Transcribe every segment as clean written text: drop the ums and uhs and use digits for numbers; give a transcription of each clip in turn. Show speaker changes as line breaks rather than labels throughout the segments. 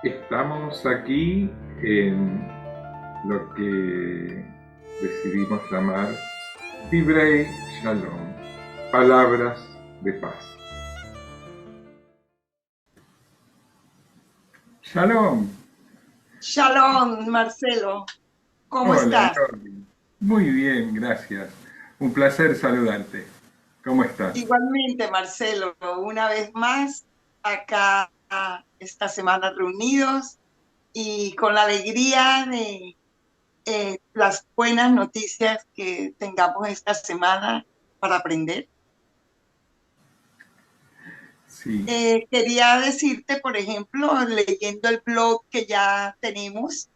Estamos aquí en lo que decidimos llamar Divrei Shalom, palabras de paz. Shalom.
Shalom, Marcelo, ¿cómo
Hola,
estás?
Jordi. Muy bien, gracias. Un placer saludarte. ¿Cómo estás?
Igualmente, Marcelo, una vez más, acá esta semana reunidos y con la alegría de las buenas noticias que tengamos esta semana para aprender.
Sí.
Quería decirte, por ejemplo, leyendo el blog que ya tenemos,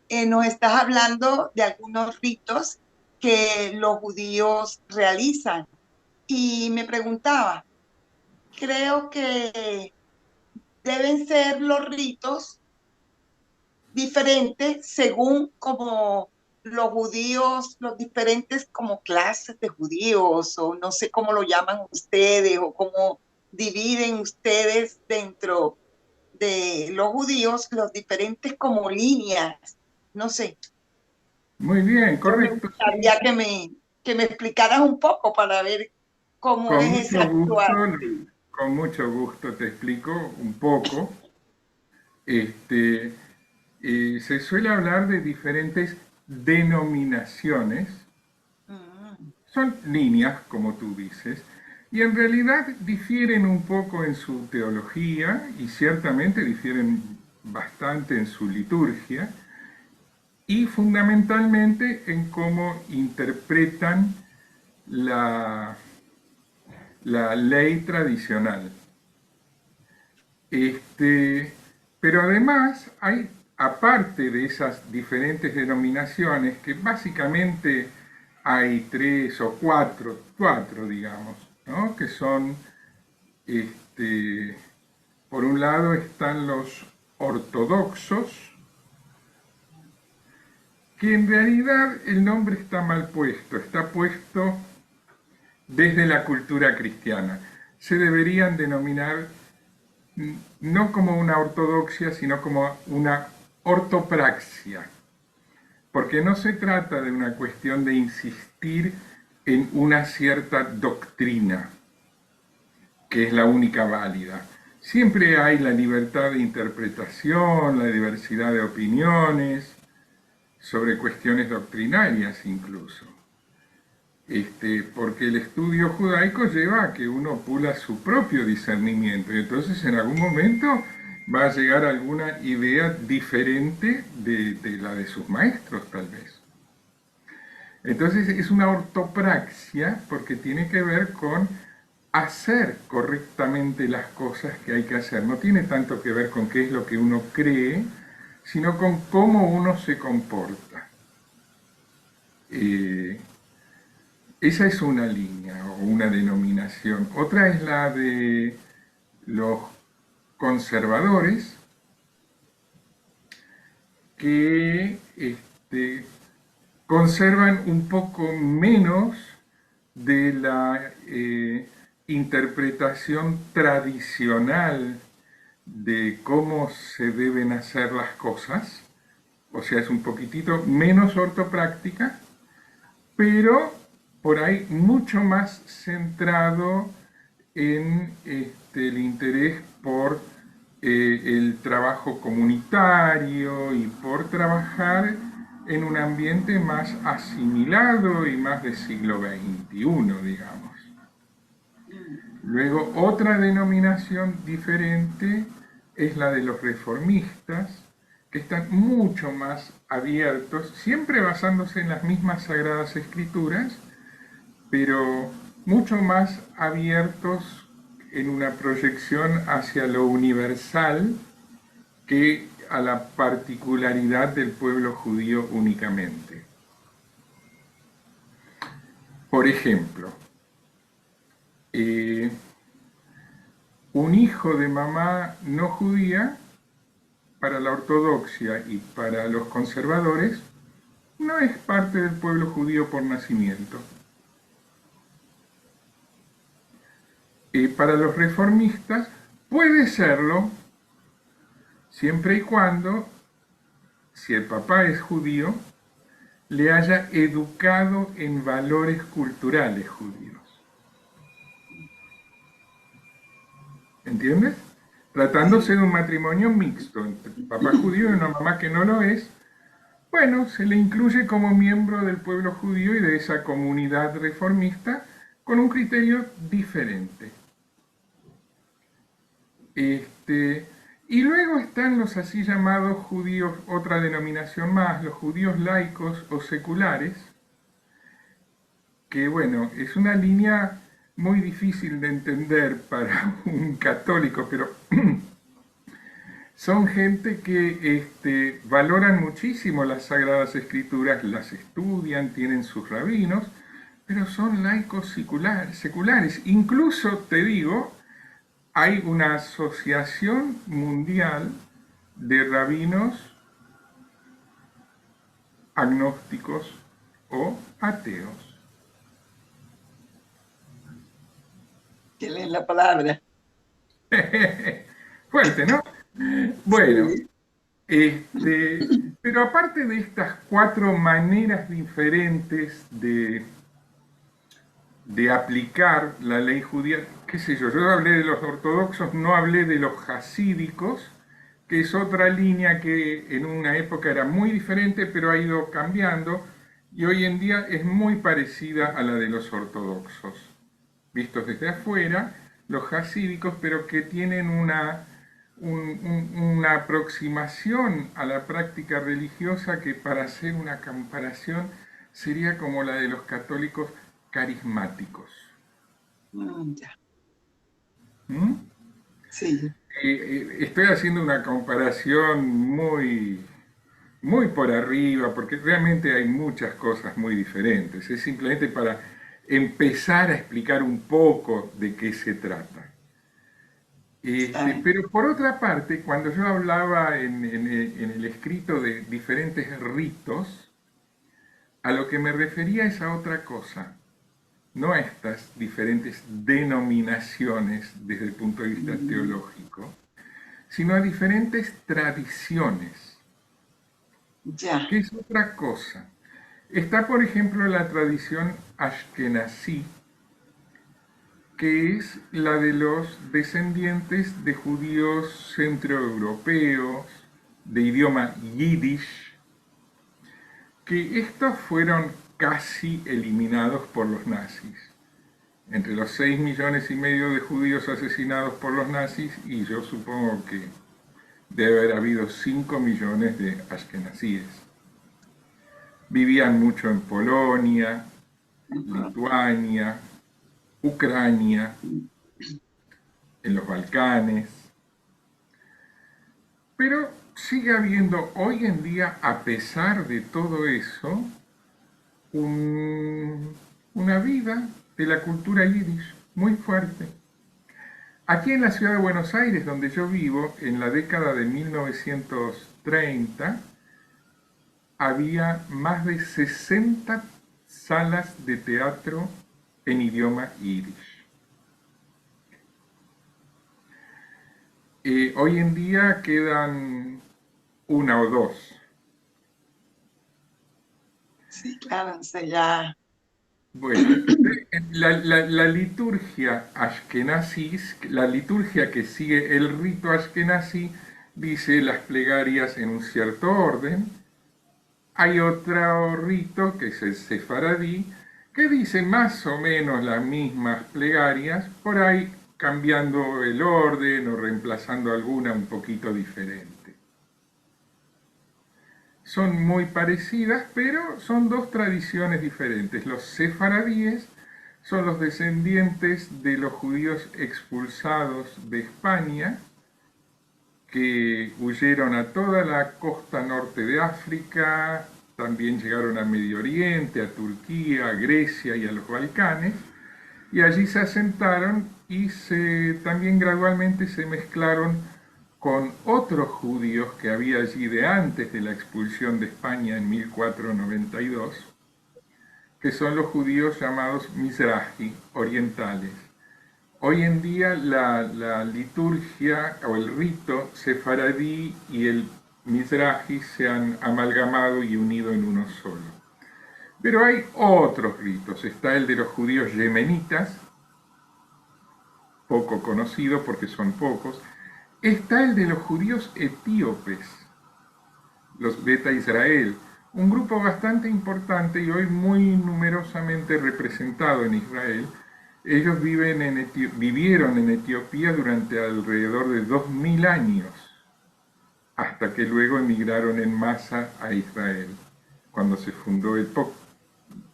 nos estás hablando de algunos ritos que los judíos realizan. Y me preguntaba, creo que deben ser los ritos diferentes según como los judíos, los diferentes como clases de judíos, o no sé cómo lo llaman ustedes, o cómo dividen ustedes dentro de los judíos, los diferentes como líneas, no sé.
Muy bien,
Entonces me
correcto, sí,
gustaría
sí.
que me explicaras un poco para ver cómo
Con
es ese
mucho
actuar.
gusto,
Sí.
con mucho gusto te explico un poco. Este, Se suele hablar de diferentes denominaciones,
Mm.
son líneas, como tú dices, y en realidad difieren un poco en su teología y ciertamente difieren bastante en su liturgia y fundamentalmente en cómo interpretan la, la ley tradicional. Este, pero además hay, aparte de esas diferentes denominaciones, que básicamente hay tres o cuatro digamos, ¿no? Que son, este, por un lado están los ortodoxos, que en realidad el nombre está mal puesto, está puesto desde la cultura cristiana. Se deberían denominar no como una ortodoxia, sino como una ortopraxia, porque no se trata de una cuestión de insistir en una cierta doctrina, que es la única válida. Siempre hay la libertad de interpretación, la diversidad de opiniones, sobre cuestiones doctrinarias incluso. Porque el estudio judaico lleva a que uno pula su propio discernimiento y entonces en algún momento va a llegar alguna idea diferente de la de sus maestros tal vez. Entonces es una ortopraxia porque tiene que ver con hacer correctamente las cosas que hay que hacer. No tiene tanto que ver con qué es lo que uno cree, sino con cómo uno se comporta. Eh, Esa es una línea o una denominación. Otra es la de los conservadores que conservan un poco menos de la interpretación tradicional de cómo se deben hacer las cosas, o sea, es un poquitito menos ortopráctica, pero por ahí mucho más centrado en el interés por el trabajo comunitario y por trabajar en un ambiente más asimilado y más de siglo XXI, digamos. Luego, otra denominación diferente es la de los reformistas, que están mucho más abiertos, siempre basándose en las mismas sagradas escrituras, pero mucho más abiertos en una proyección hacia lo universal que a la particularidad del pueblo judío únicamente. Por ejemplo, eh, un hijo de mamá no judía, para la ortodoxia y para los conservadores, no es parte del pueblo judío por nacimiento. Para los reformistas puede serlo siempre y cuando, si el papá es judío, le haya educado en valores culturales judíos. ¿Entiendes? Tratándose de un matrimonio mixto entre papá judío y una mamá que no lo es, bueno, se le incluye como miembro del pueblo judío y de esa comunidad reformista con un criterio diferente. Y luego están los así llamados judíos, otra denominación más, los judíos laicos o seculares, que bueno, es una línea muy difícil de entender para un católico, pero son gente que valoran muchísimo las Sagradas Escrituras, las estudian, tienen sus rabinos, pero son laicos seculares. Incluso, te digo, hay una asociación mundial de rabinos agnósticos o ateos.
Que leen la palabra.
Fuerte, ¿no? Bueno,
Sí.
pero aparte de estas cuatro maneras diferentes de aplicar la ley judía, qué sé yo hablé de los ortodoxos, no hablé de los hasídicos, que es otra línea que en una época era muy diferente, pero ha ido cambiando y hoy en día es muy parecida a la de los ortodoxos. Vistos desde afuera, los hasídicos, pero que tienen una aproximación a la práctica religiosa que para hacer una comparación sería como la de los católicos carismáticos.
Ya.
¿Mm?
Sí.
Estoy haciendo una comparación muy por arriba, porque realmente hay muchas cosas muy diferentes. Es simplemente para empezar a explicar un poco de qué se trata.
Está bien.
Pero por otra parte, cuando yo hablaba en el escrito de diferentes ritos, a lo que me refería es a otra cosa, no a estas diferentes denominaciones desde el punto de vista teológico, sino a diferentes tradiciones,
Ya.
que es otra cosa. Está, por ejemplo, la tradición ashkenazí, que es la de los descendientes de judíos centroeuropeos, de idioma yiddish, que estos fueron casi eliminados por los nazis. Entre los 6,5 millones de judíos asesinados por los nazis, y yo supongo que debe haber habido 5 millones de ashkenazíes. Vivían mucho en Polonia, Lituania, Ucrania, en los Balcanes, pero sigue habiendo hoy en día, a pesar de todo eso, una vida de la cultura yiddish muy fuerte. Aquí en la ciudad de Buenos Aires, donde yo vivo, en la década de 1930, había más de 60 salas de teatro en idioma yiddish. Hoy en día quedan una o dos.
Sí, claro, entonces ya.
Bueno, la liturgia ashkenazí, la liturgia que sigue el rito ashkenazí, dice las plegarias en un cierto orden. Hay otro rito, que es el sefaradí, que dice más o menos las mismas plegarias, por ahí cambiando el orden o reemplazando alguna un poquito diferente. Son muy parecidas, pero son dos tradiciones diferentes. Los sefaradíes son los descendientes de los judíos expulsados de España, que huyeron a toda la costa norte de África, también llegaron a Medio Oriente, a Turquía, a Grecia y a los Balcanes, y allí se asentaron y también gradualmente se mezclaron con otros judíos que había allí de antes de la expulsión de España en 1492, que son los judíos llamados Mizrahi, orientales, Hoy en día la liturgia o el rito sefaradí y el mizrahi se han amalgamado y unido en uno solo. Pero hay otros ritos. Está el de los judíos yemenitas, poco conocido porque son pocos. Está el de los judíos etíopes, los Beta Israel, un grupo bastante importante y hoy muy numerosamente representado en Israel. Ellos vivieron en Etiopía durante alrededor de 2000 años, hasta que luego emigraron en masa a Israel, cuando se fundó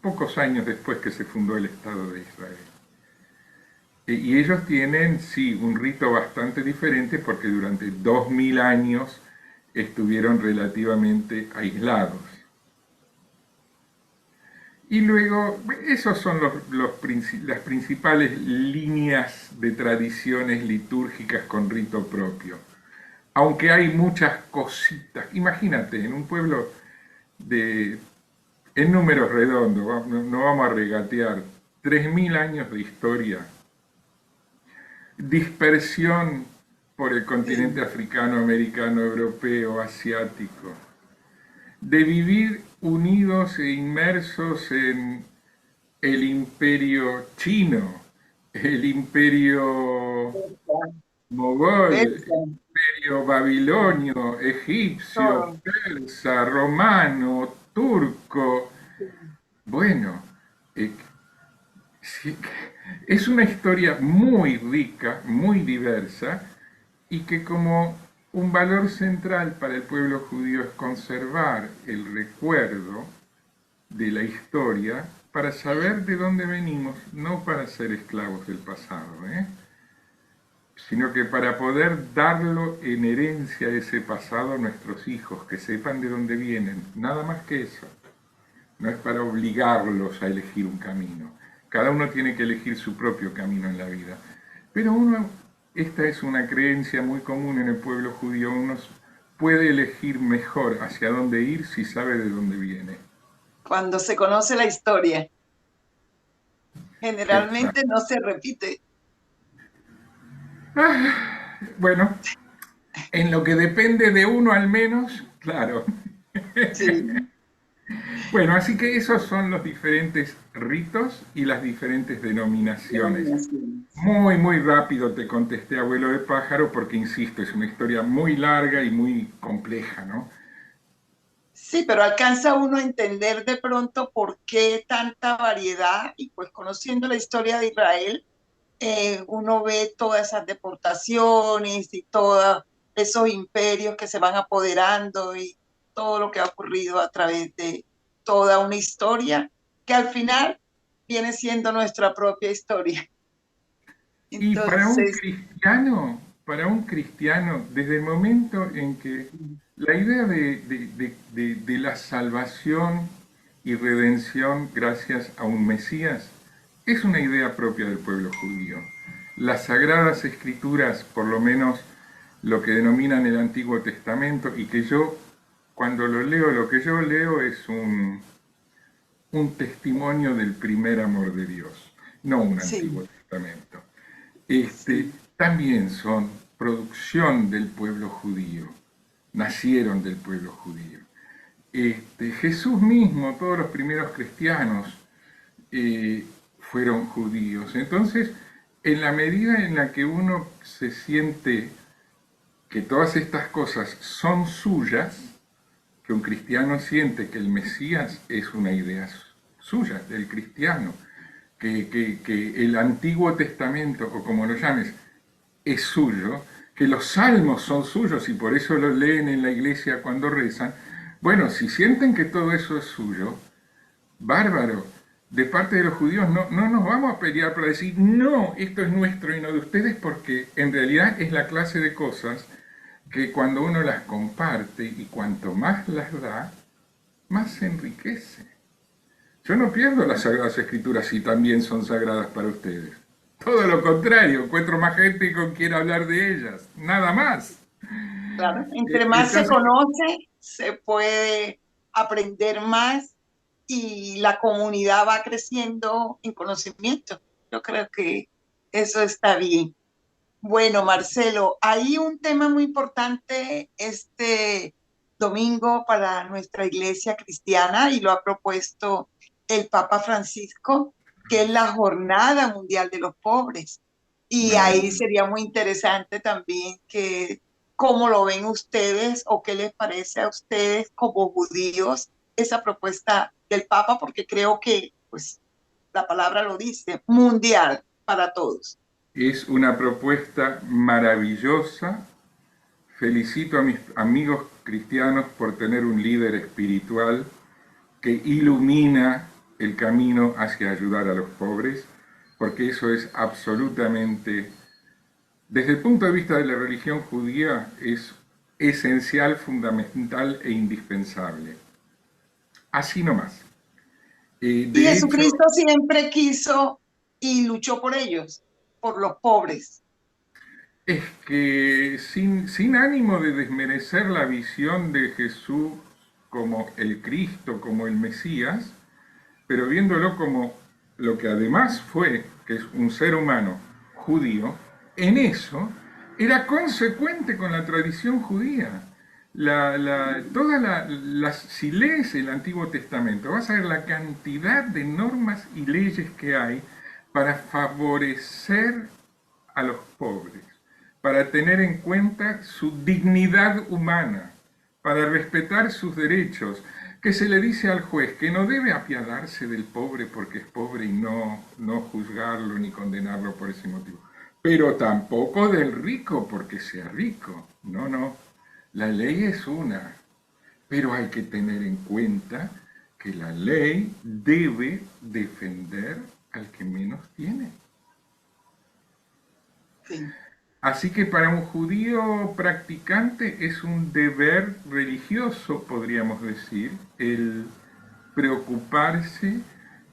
pocos años después que se fundó el Estado de Israel. Y ellos tienen, sí, un rito bastante diferente porque durante 2000 años estuvieron relativamente aislados. Y luego, esos son las principales líneas de tradiciones litúrgicas con rito propio. Aunque hay muchas cositas. Imagínate, en un pueblo de, en números redondos, no vamos a regatear, 3000 años de historia, dispersión por el continente
Sí,
africano, americano, europeo, asiático, de vivir unidos e inmersos en el imperio chino, el imperio mogol, el
persa,
imperio babilonio, egipcio,
todo.
persa, romano, turco. Bueno, eh, sí, es una historia muy rica, muy diversa, y que como un valor central para el pueblo judío es conservar el recuerdo de la historia para saber de dónde venimos, no para ser esclavos del pasado, sino que para poder darlo en herencia ese pasado a nuestros hijos, que sepan de dónde vienen, nada más que eso. No es para obligarlos a elegir un camino. Cada uno tiene que elegir su propio camino en la vida. Pero esta es una creencia muy común en el pueblo judío, uno puede elegir mejor hacia dónde ir si sabe de dónde viene.
Cuando se conoce la historia, generalmente
Exacto.
no se repite.
Bueno, en lo que depende de uno al menos, claro.
Sí,
Bueno, así que esos son los diferentes ritos y las diferentes denominaciones.
denominaciones.
Muy, muy rápido te contesté, abuelo de pájaro, porque insisto, es una historia muy larga y muy compleja, ¿no?
Sí, pero alcanza uno a entender de pronto por qué tanta variedad y pues conociendo la historia de Israel, uno ve todas esas deportaciones y todos esos imperios que se van apoderando y todo lo que ha ocurrido a través de toda una historia que al final viene siendo nuestra propia historia.
Y
Entonces,
para un cristiano, desde el momento en que la idea de la salvación y redención gracias a un Mesías es una idea propia del pueblo judío. Las sagradas escrituras, por lo menos lo que denominan el Antiguo Testamento, y que yo, cuando lo leo, lo que yo leo es un testimonio del primer amor de Dios, no un Antiguo
sí,
Testamento.
sí,
También son producción del pueblo judío, nacieron del pueblo judío. Jesús mismo, todos los primeros cristianos fueron judíos. Entonces, en la medida en la que uno se siente que todas estas cosas son suyas, que un cristiano siente que el Mesías es una idea suya, del cristiano, que el Antiguo Testamento, o como lo llames, es suyo, que los salmos son suyos y por eso los leen en la iglesia cuando rezan, bueno, si sienten que todo eso es suyo, bárbaro. De parte de los judíos no nos vamos a pelear para decir, no, esto es nuestro y no de ustedes, porque en realidad es la clase de cosas que cuando uno las comparte y cuanto más las da, más se enriquece. Yo no pierdo las Sagradas Escrituras si también son sagradas para ustedes. Todo lo contrario, encuentro más gente con quien hablar de ellas, nada más.
claro. Entre más se
Entonces,
conoce, se puede aprender más y la comunidad va creciendo en conocimiento. Yo creo que eso está bien. Bueno, Marcelo, hay un tema muy importante este domingo para nuestra iglesia cristiana y lo ha propuesto el Papa Francisco, que es la Jornada Mundial de los Pobres. Y ahí
Maravilloso.
sería muy interesante también que cómo lo ven ustedes o qué les parece a ustedes como judíos esa propuesta del Papa, porque creo que, pues, la palabra lo dice, mundial para todos.
Es una propuesta maravillosa. Felicito a mis amigos cristianos por tener un líder espiritual que ilumina el camino hacia ayudar a los pobres, porque eso es absolutamente, desde el punto de vista de la religión judía, es esencial, fundamental e indispensable. Así nomás.
Y
De hecho,
Jesucristo siempre quiso y luchó por ellos, por los pobres.
es que sin ánimo de desmerecer la visión de Jesús como el Cristo, como el Mesías, pero viéndolo como lo que además fue, que es un ser humano judío, en eso era consecuente con la tradición judía. Si lees el Antiguo Testamento, vas a ver la cantidad de normas y leyes que hay para favorecer a los pobres, para tener en cuenta su dignidad humana, para respetar sus derechos, que se le dice al juez que no debe apiadarse del pobre porque es pobre y no juzgarlo ni condenarlo por ese motivo, pero tampoco del rico porque sea rico. No, no, la ley es una, pero hay que tener en cuenta que la ley debe defender al que menos tiene.
Sí.
Así que para un judío practicante es un deber religioso, podríamos decir, el preocuparse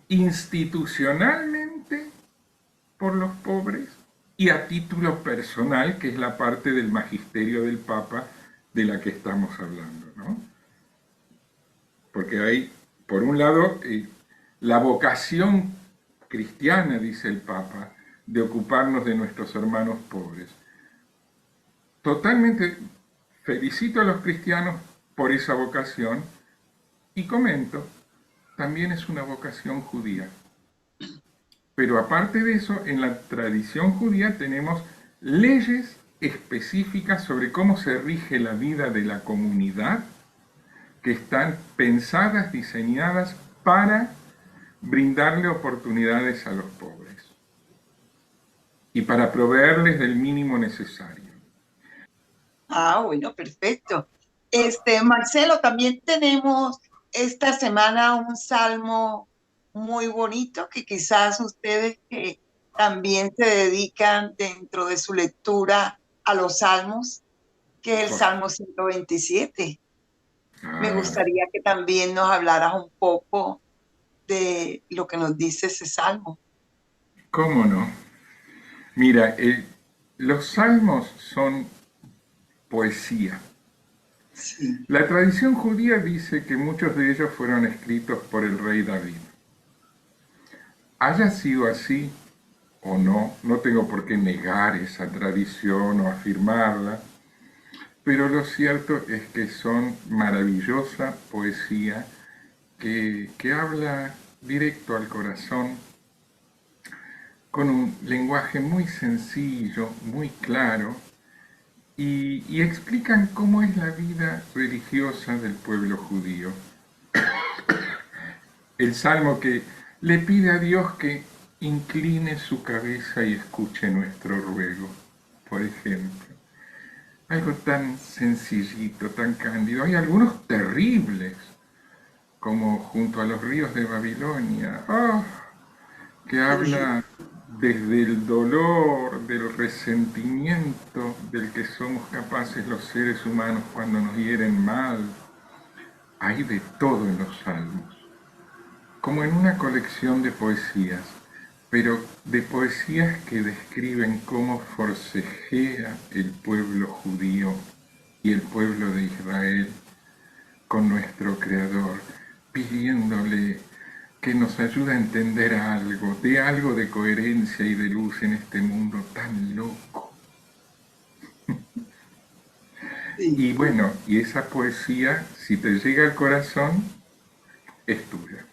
institucionalmente por los pobres y a título personal, que es la parte del magisterio del Papa de la que estamos hablando, ¿no? Porque hay, por un lado, la vocación cristiana, dice el Papa, de ocuparnos de nuestros hermanos pobres. Totalmente felicito a los cristianos por esa vocación y comento, también es una vocación judía. Pero aparte de eso, en la tradición judía tenemos leyes específicas sobre cómo se rige la vida de la comunidad que están pensadas, diseñadas para brindarle oportunidades a los pobres y para proveerles del mínimo necesario.
Ah, bueno, perfecto. Marcelo, también tenemos esta semana un salmo muy bonito que quizás ustedes que también se dedican dentro de su lectura a los salmos, que es el Salmo 127. Me
Ah,
gustaría que también nos hablaras un poco de lo que nos dice ese salmo.
¿cómo no? Mira, los salmos son poesía.
Sí.
La tradición judía dice que muchos de ellos fueron escritos por el rey David. Haya sido así o no, no tengo por qué negar esa tradición o afirmarla, pero lo cierto es que son maravillosa poesía que habla directo al corazón con un lenguaje muy sencillo, muy claro, y explican cómo es la vida religiosa del pueblo judío. El salmo que le pide a Dios que incline su cabeza y escuche nuestro ruego, por ejemplo. Algo tan sencillito, tan cándido. Hay algunos terribles, como junto a los ríos de Babilonia, que
Sí.
habla desde el dolor, del resentimiento del que somos capaces los seres humanos cuando nos hieren mal. Hay de todo en los salmos, como en una colección de poesías, pero de poesías que describen cómo forcejea el pueblo judío y el pueblo de Israel con nuestro Creador, pidiéndole que nos ayuda a entender algo de coherencia y de luz en este mundo tan loco.
Sí,
Y bueno, y esa poesía, si te llega al corazón, es tuya,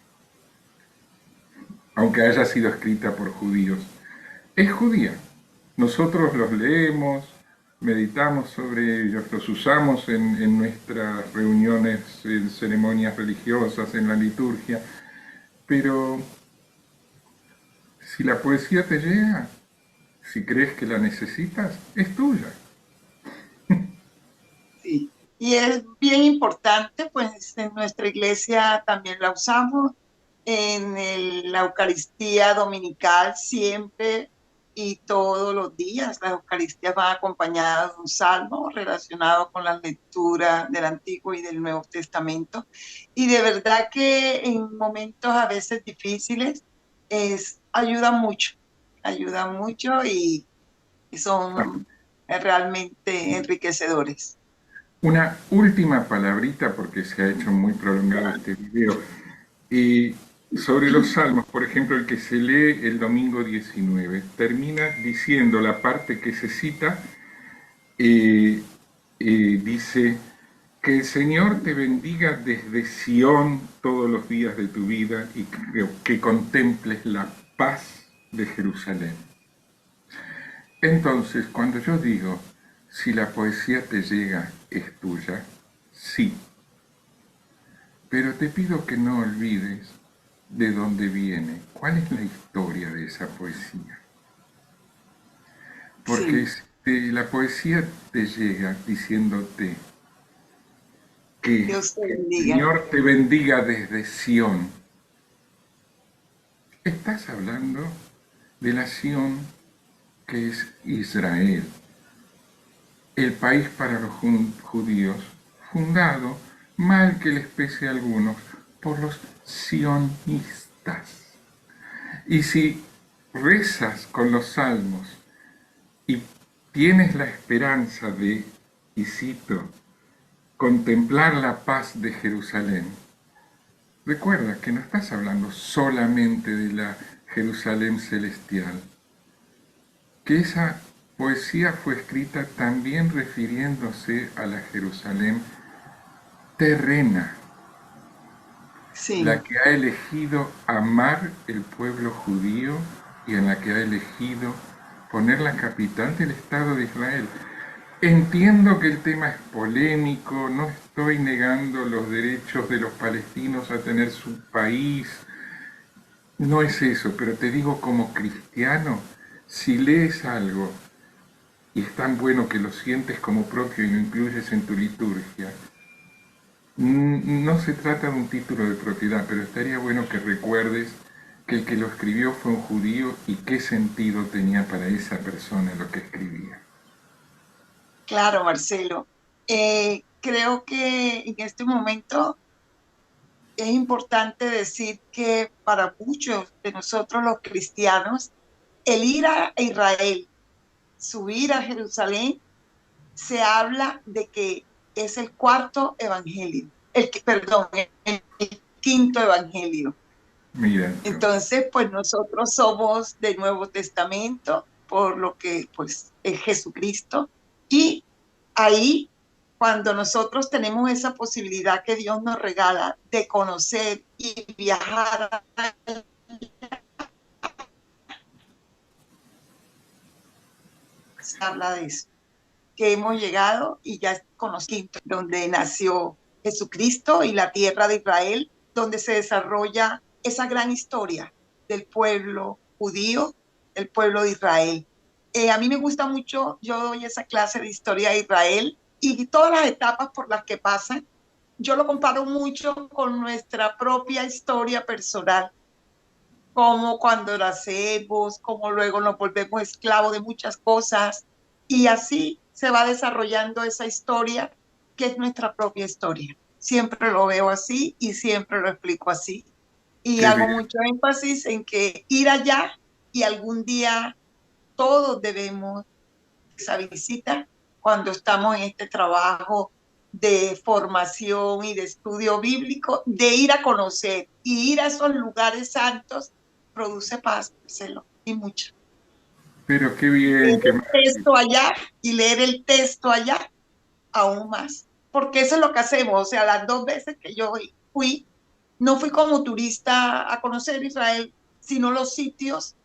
aunque haya sido escrita por judíos. Es judía. Nosotros los leemos, meditamos sobre ellos, los usamos en nuestras reuniones, en ceremonias religiosas, en la liturgia, pero si la poesía te llega, si crees que la necesitas, es tuya.
sí. Y es bien importante, pues en nuestra iglesia también la usamos, la Eucaristía dominical siempre y todos los días. Las Eucaristías van acompañadas de un salmo relacionado con la lectura del Antiguo y del Nuevo Testamento. Y de verdad que en momentos a veces difíciles ayuda mucho y son realmente enriquecedores.
Una última palabrita, porque se ha hecho muy prolongado este video. Y sobre los salmos, por ejemplo, el que se lee el domingo 19, termina diciendo la parte que se cita, eh, dice, que el Señor te bendiga desde Sión todos los días de tu vida y que contemples la paz de Jerusalén. Entonces, cuando yo digo, si la poesía te llega, es tuya, sí, pero te pido que no olvides de dónde viene, cuál es la historia de esa poesía. Porque
Sí,
si la poesía te llega diciéndote que
Dios te
el
bendiga.
Señor te bendiga desde Sión, estás hablando de la Sión que es Israel, el país para los judíos, fundado, mal que les pese a algunos, por los sionistas. Y si rezas con los salmos y tienes la esperanza de, y cito, contemplar la paz de Jerusalén, recuerda que no estás hablando solamente de la Jerusalén celestial, que esa poesía fue escrita también refiriéndose a la Jerusalén terrena, la
Sí,
que ha elegido amar el pueblo judío y en la que ha elegido poner la capital del Estado de Israel. Entiendo que el tema es polémico, no estoy negando los derechos de los palestinos a tener su país, no es eso, pero te digo como cristiano, si lees algo y es tan bueno que lo sientes como propio y lo incluyes en tu liturgia, no se trata de un título de propiedad, pero estaría bueno que recuerdes que el que lo escribió fue un judío y qué sentido tenía para esa persona lo que escribía.
claro, Marcelo. Creo que en este momento es importante decir que para muchos de nosotros los cristianos, el ir a Israel, subir a Jerusalén, se habla de que es el cuarto evangelio, perdón, el quinto evangelio.
Mira entonces.
Entonces, pues nosotros somos del Nuevo Testamento, por lo que pues es Jesucristo. Y ahí, cuando nosotros tenemos esa posibilidad que Dios nos regala de conocer y viajar, se habla de eso, que hemos llegado y ya conocimos donde nació Jesucristo y la tierra de Israel, donde se desarrolla esa gran historia del pueblo judío, del pueblo de Israel. A mí me gusta mucho, yo doy esa clase de historia de Israel y todas las etapas por las que pasan, yo lo comparo mucho con nuestra propia historia personal, como cuando nacemos, como luego nos volvemos esclavos de muchas cosas, y así se va desarrollando esa historia que es nuestra propia historia. Siempre lo veo así y siempre lo explico así. Y
Qué
hago
bien.
mucho énfasis en que ir allá y algún día todos debemos esa visita cuando estamos en este trabajo de formación y de estudio bíblico, de ir a conocer y ir a esos lugares santos, produce paz, Marcelo, y mucho.
Pero qué bien,
Leer
qué
el
maravilla.
texto allá y leer el texto allá, aún más. Porque eso es lo que hacemos. O sea, las 2 veces que yo fui, no fui como turista a conocer Israel, sino los sitios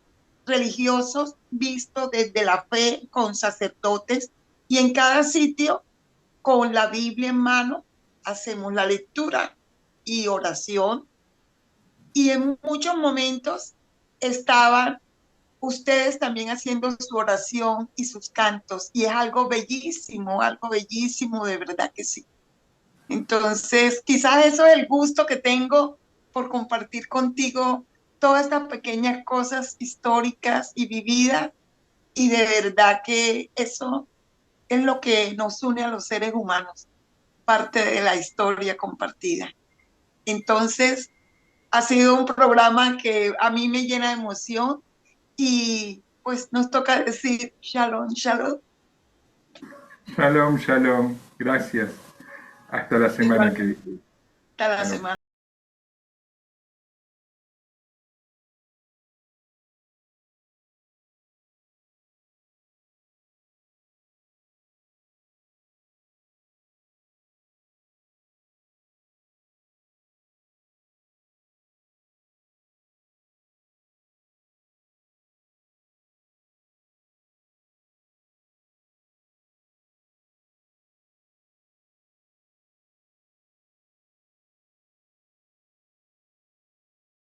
religiosos vistos desde la fe con sacerdotes. Y en cada sitio, con la Biblia en mano, hacemos la lectura y oración. Y en muchos momentos estaban ustedes también haciendo su oración y sus cantos. Y es algo bellísimo, de verdad que sí. Entonces, quizás eso es el gusto que tengo por compartir contigo todas estas pequeñas cosas históricas y vividas. Y de verdad que eso es lo que nos une a los seres humanos, parte de la historia compartida. Entonces, ha sido un programa que a mí me llena de emoción y pues nos toca decir shalom, shalom.
Shalom, shalom. Gracias. Hasta la semana que viene.
Igualmente, hasta la
Shalom.
semana.